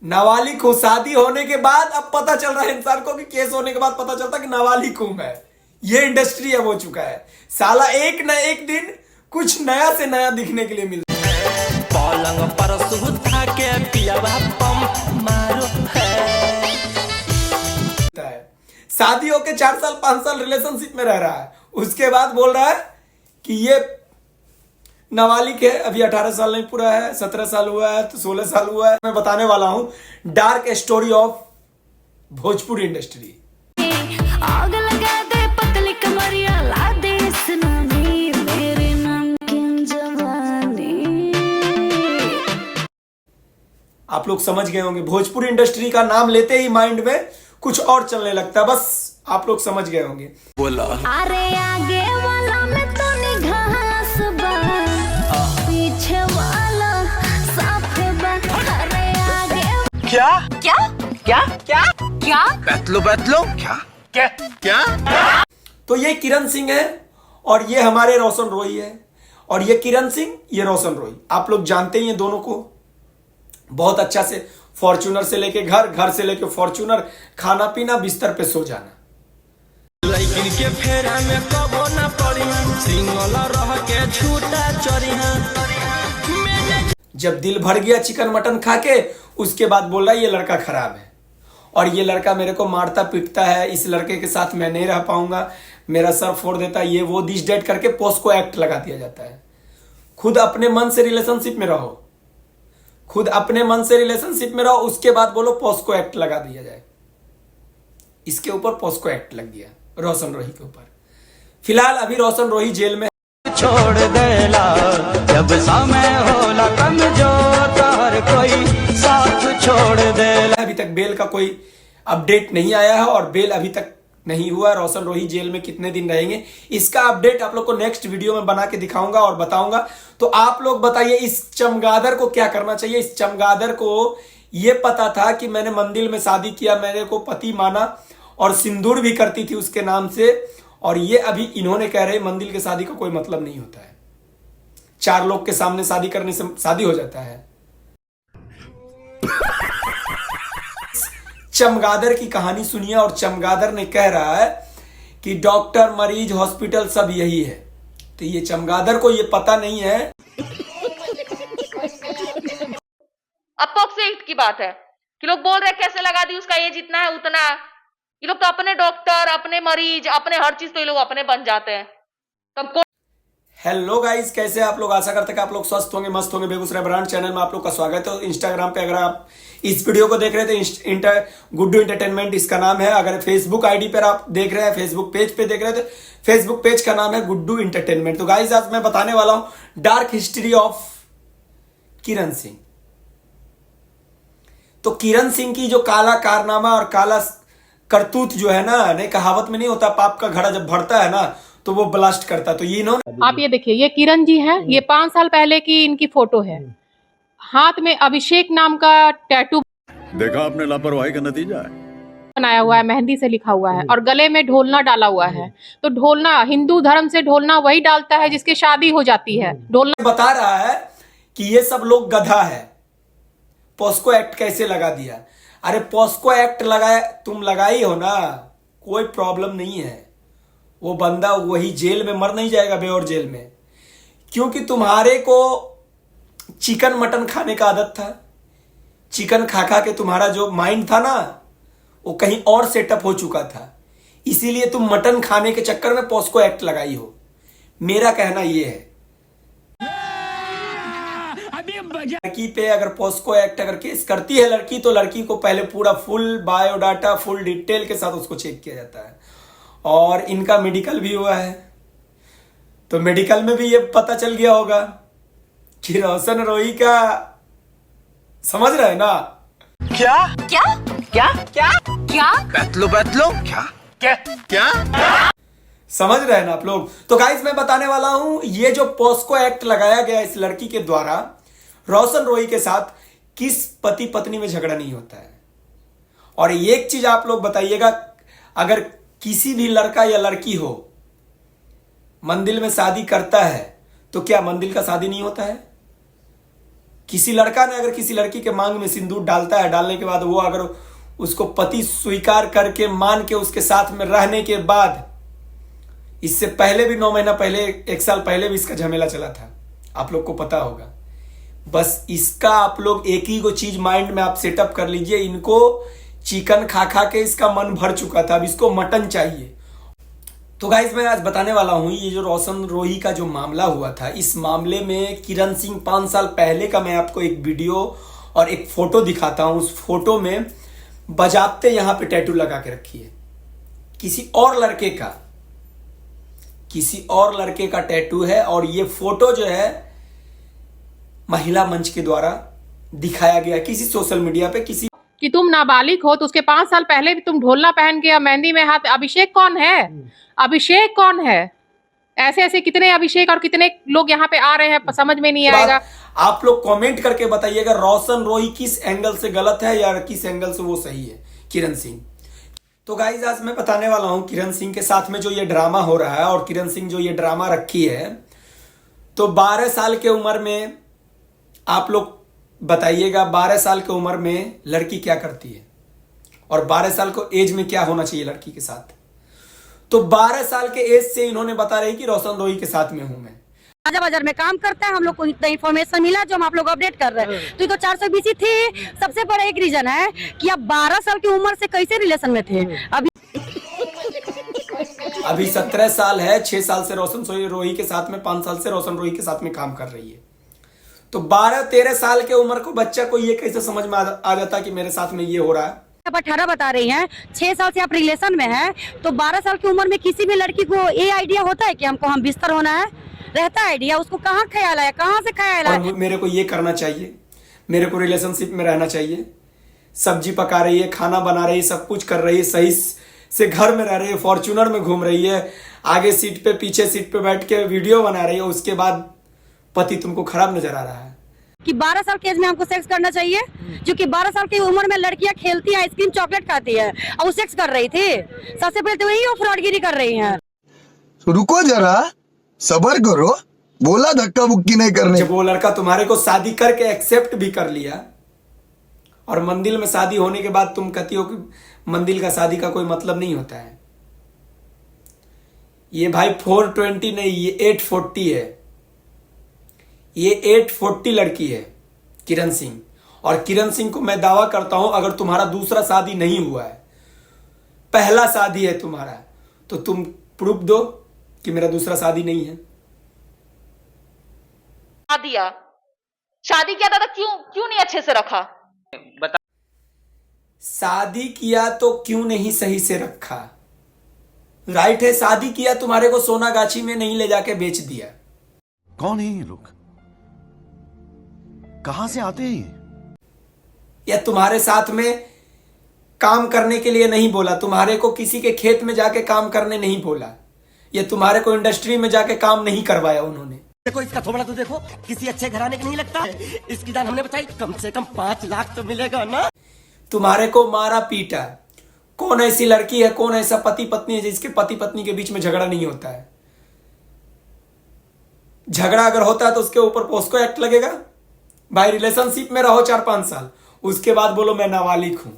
नाबालिग हूं, शादी होने के बाद अब पता चल रहा है इंसान को कि केस होने के बाद पता चलता कि नाबालिग हूं मैं। ये इंडस्ट्री अब हो चुका है साला, एक न एक दिन कुछ नया से नया दिखने के लिए मिलता है। पलंग पर सुता के पियावा पम मारो है। शादी होके 4 साल 5 साल रिलेशनशिप में रह रहा है, उसके बाद बोल रहा है कि ये नाबालिग है, अभी 18 साल नहीं पूरा है, 17 साल हुआ है तो 16 साल हुआ है। मैं बताने वाला हूं dark story of Bhojpuri industry. आग लगा दे पतली कमरिया, ला दे सुनामी मेरे नमकीन जवानी। आप लोग समझ गए होंगे, भोजपुरी इंडस्ट्री का नाम लेते ही माइंड में कुछ और चलने लगता है, बस आप लोग समझ गए होंगे। बोला अरे आगे वाला में तो निघास बा, पीछे वाला साफ बा। अरे आगे क्या क्या क्या क्या क्या बैतलो क्या क्या क्या। तो ये किरण सिंह है और ये हमारे रोशन रोही है, और ये किरण सिंह ये रोशन रोही, आप लोग जानते ही हैं दोनों को बहुत अच्छा से। फॉर्च्यूनर से लेके घर, घर से लेके फॉर्च्यूनर, खाना पीना, बिस्तर पे सो जाना। लेकिन के फेरा में कबो ना पड़ी, सिंगल रह के छूटा चोरिया। जब दिल भर गया चिकन मटन खा के, उसके बाद बोल रहा है ये लड़का खराब है और ये लड़का मेरे को मारता पीटता है, इस लड़के के साथ मैं नहीं रह पाऊंगा, मेरा सर फोड़ देता है, ये वो दिस डेट करके पोस्को एक्ट लगा दिया जाता है। खुद अपने मन से रिलेशनशिप में रहो, खुद अपने मन से रिलेशनशिप में रहो, उसके बाद बोलो पोस्को एक्ट लगा दिया जाए। इसके ऊपर पोस्को एक्ट लग गया रोशन रोही के ऊपर। फिलहाल अभी रोशन रोही जेल में छोड़ देला जब समय होला कमजोर, हर कोई साथ छोड़ देला। अभी तक बेल का कोई अपडेट नहीं आया है और बेल अभी तक नहीं हुआ। रोशन रोही जेल में कितने दिन रहेंगे इसका अपडेट आप लोग को नेक्स्ट वीडियो में बना के दिखाऊंगा और बताऊंगा। तो आप लोग बताइए इस चमगादड़ को क्या करना चाहिए। इस चमगादड़ को ये पता था कि मैंने मंदिर में शादी किया, मेरे को पति माना और सिंदूर भी करती थी उसके नाम से, और ये अभी इन्होंने कह रहे मंदिर के शादी का कोई मतलब नहीं होता है, 4 लोग के सामने शादी करने से शादी हो जाता है। चमगादड़ की कहानी सुनिए, और चमगादड़ ने कह रहा है कि डॉक्टर, मरीज, हॉस्पिटल सब यही है। तो ये चमगादड़ को ये पता नहीं है। अपोक्सिट की बात है कि लोग बोल रहे हैं कैसे लगा दी, उसका एज इतना है उतना। ये लोग तो अपने डॉक्टर, अपने मरीज, अपने हर चीज तो ये लोग अपने बन जाते हैं। तो हेलो गाइस, कैसे आप लोग? आशा करते हैं कि आप लोग स्वस्थ होंगे, मस्त होंगे। बेगूसराय ब्रांड चैनल में आप लोग का स्वागत है। इंस्टाग्राम पे अगर आप इस वीडियो को देख रहे थे तो गुड्डू एंटरटेनमेंट इसका नाम है। अगर फेसबुक आईडी पर आप देख रहे हैं, फेसबुक पेज पे देख रहे थे, फेसबुक पेज का नाम है गुड्डू एंटरटेनमेंट। तो गाइस आज मैं बताने वाला हूं डार्क हिस्ट्री ऑफ किरण सिंह। तो किरण सिंह की जो काला कारनामा और काला करतूत जो है ना, नहीं कहावत में नहीं होता पाप का घड़ा जब भरता है ना तो वो ब्लास्ट करता है। तो ये इन्होंने, आप ये देखिए, ये किरण जी हैं, ये 5 साल पहले की इनकी फोटो है। हाथ में अभिषेक नाम का टैटू देखा आपने लापरवाही का नतीजा है। बनाया हुआ है, मेहंदी से लिखा हुआ है, और गले में ढोलना डाला हुआ है। तो ढोलना, हिंदू धर्म से ढोलना वही डालता है जिसकी शादी हो जाती है। ढोलना बता रहा है कि ये सब लोग गधा है, पोस्को एक्ट कैसे लगा दिया। अरे पोस्को एक्ट लगाया, तुम लगाई हो ना, कोई प्रॉब्लम नहीं है। वो बंदा वही जेल में मर नहीं जाएगा, बेऔर जेल में, क्योंकि तुम्हारे को चिकन मटन खाने का आदत था। चिकन खा खा के तुम्हारा जो माइंड था ना वो कहीं और सेटअप हो चुका था, इसीलिए तुम मटन खाने के चक्कर में पोस्को एक्ट लगाई हो। मेरा कहना यह है लड़की पे अगर पोस्को एक्ट अगर केस करती है लड़की, तो लड़की को पहले पूरा फुल बायोडाटा, फुल डिटेल के साथ उसको चेक किया जाता है। और इनका मेडिकल भी हुआ है, तो मेडिकल में भी ये पता चल गया होगा कि रोशन रोही का, समझ रहे हैं ना? क्या क्या क्या क्या क्या बैतलो क्या क्या क्या। समझ रहे हैं ना आप लोग? तो गाइस मैं बताने वाला हूं ये जो पोस्को एक्ट लगाया गया इस लड़की के द्वारा, रोशन रोही के साथ किस पति पत्नी में झगड़ा नहीं होता है। और एक चीज आप लोग बताइएगा, अगर किसी भी लड़का या लड़की हो मंदिर में शादी करता है तो क्या मंदिर का शादी नहीं होता है? किसी लड़का ने अगर किसी लड़की के मांग में सिंदूर डालता है, डालने के बाद वो अगर उसको पति स्वीकार करके मान के उसके साथ में रहने के बाद, इससे पहले भी 9 महीना पहले, 1 साल पहले भी इसका झमेला चला था, आप लोग को पता होगा। बस इसका आप लोग एक ही को चीज माइंड में आप सेटअप कर लीजिए, इनको चिकन खा खा के इसका मन भर चुका था, अब इसको मटन चाहिए। तो गाइस मैं आज बताने वाला हूं, ये जो रोशन रोही का जो मामला हुआ था, इस मामले में किरण सिंह 5 साल पहले का मैं आपको एक वीडियो और एक फोटो दिखाता हूं। उस फोटो में बजाते यहां पे टैटू लगा के रखी है, किसी और लड़के का टैटू है। और ये फोटो जो है महिला मंच के द्वारा दिखाया गया किसी सोशल मीडिया पे, किसी कि तुम नाबालिग हो तो उसके 5 साल पहले भी तुम ढोलना पहन के या मेहंदी में हाथ। अभिषेक कौन है? अभिषेक कौन है? ऐसे ऐसे कितने अभिषेक और कितने लोग यहाँ पे आ रहे हैं, समझ में नहीं आएगा। आप लोग कमेंट करके बताइएगा रोशन रोही किस एंगल से गलत है या किस एंगल से वो सही है, किरण सिंह। तो गाइज आज मैं बताने वाला हूं किरण सिंह के साथ में जो ये ड्रामा हो रहा है, और किरण सिंह जो ये ड्रामा रखी है। तो 12 साल के उम्र में आप लोग बताइएगा, 12 साल की उम्र में लड़की क्या करती है, और 12 साल को एज में क्या होना चाहिए लड़की के साथ। तो 12 साल के एज से इन्होंने बता रही कि रोशन रोही के साथ में हूं मैं। राजा बाजार में काम करता है, हम लोग को इतना इन्फॉर्मेशन मिला जो हम आप लोग अपडेट कर रहे हैं। तो ये तो 420 थी। सबसे बड़ा एक रीजन है कि आप 12 साल की उम्र से कैसे रिलेशन में थे। अभी 17 साल है, 6 साल से रोशन रोही के साथ में, 5 साल से रोशन रोही के साथ में काम कर रही है। तो 12-13 साल के उम्र को बच्चा को ये कैसे समझ में आ जाता कि मेरे साथ में ये हो रहा है। आप 18 बता रही हैं, 6 साल से आप रिलेशन में हैं, तो 12 साल की उम्र में किसी भी लड़की को ये आइडिया होता है कि हमको हम बिस्तर होना है? रहता है आइडिया, उसको कहाँ ख्याल आया, कहाँ से ख्याल आया? मेरे को ये करना चाहिए, मेरे को रिलेशनशिप में रहना चाहिए, सब्जी पका रही है, खाना बना रही है, सब कुछ कर रही है, सही से घर में रह रही है, फॉर्च्यूनर में घूम रही है, आगे सीट पे पीछे सीट पे बैठ के वीडियो बना रही है, उसके बाद पति तुमको खराब नजर आ रहा है कि 12 साल के एज में हमको सेक्स करना चाहिए, जो कि 12 साल की उम्र में लड़कियां खेलती हैं, आइसक्रीम चॉकलेट खाती है, और वो सेक्स कर रही थी। सबसे पहले तो वही वो फ्रॉडगिरी कर रही हैं। रुको जरा, सबर करो, बोला धक्का बुक्की नहीं करने। जब वो लड़का तुम्हारे को शादी करके एक्सेप्ट भी कर लिया, और मंदिर में शादी होने के बाद तुम कहती हो कि मंदिर का शादी का कोई मतलब नहीं होता है। ये भाई 420 नहीं, ये 840 है, ये 840 लड़की है किरण सिंह। और किरण सिंह को मैं दावा करता हूं, अगर तुम्हारा दूसरा शादी नहीं हुआ है, पहला शादी है तुम्हारा, तो तुम प्रूफ दो कि मेरा दूसरा शादी नहीं है। शादी किया था तो क्यों नहीं अच्छे से रखा? शादी किया तो क्यों नहीं सही से रखा? राइट है, शादी किया, तुम्हारे को सोनागाछी में नहीं ले जाके बेच दिया। कौन है ये लोग, कहां से आते हैं? या तुम्हारे साथ में काम करने के लिए नहीं बोला, तुम्हारे को किसी के खेत में जाके काम करने नहीं बोला, या तुम्हारे को इंडस्ट्री में जाके काम नहीं करवाया उन्होंने। देखो इसका थोबड़ा तो देखो, किसी अच्छे घराने का नहीं लगता। इसकी दाम हमने बताई कम से कम 5 लाख तो मिलेगा ना। तुम्हारे को मारा पीटा। कौन ऐसी लड़की है, कौन ऐसा पति पत्नी है जिसके पति पत्नी के बीच में झगड़ा नहीं होता है? झगड़ा अगर होता है तो उसके ऊपर पोस्को एक्ट लगेगा। भाई रिलेशनशिप में रहो 4-5 साल, उसके बाद बोलो मैं नाबालिग हूं।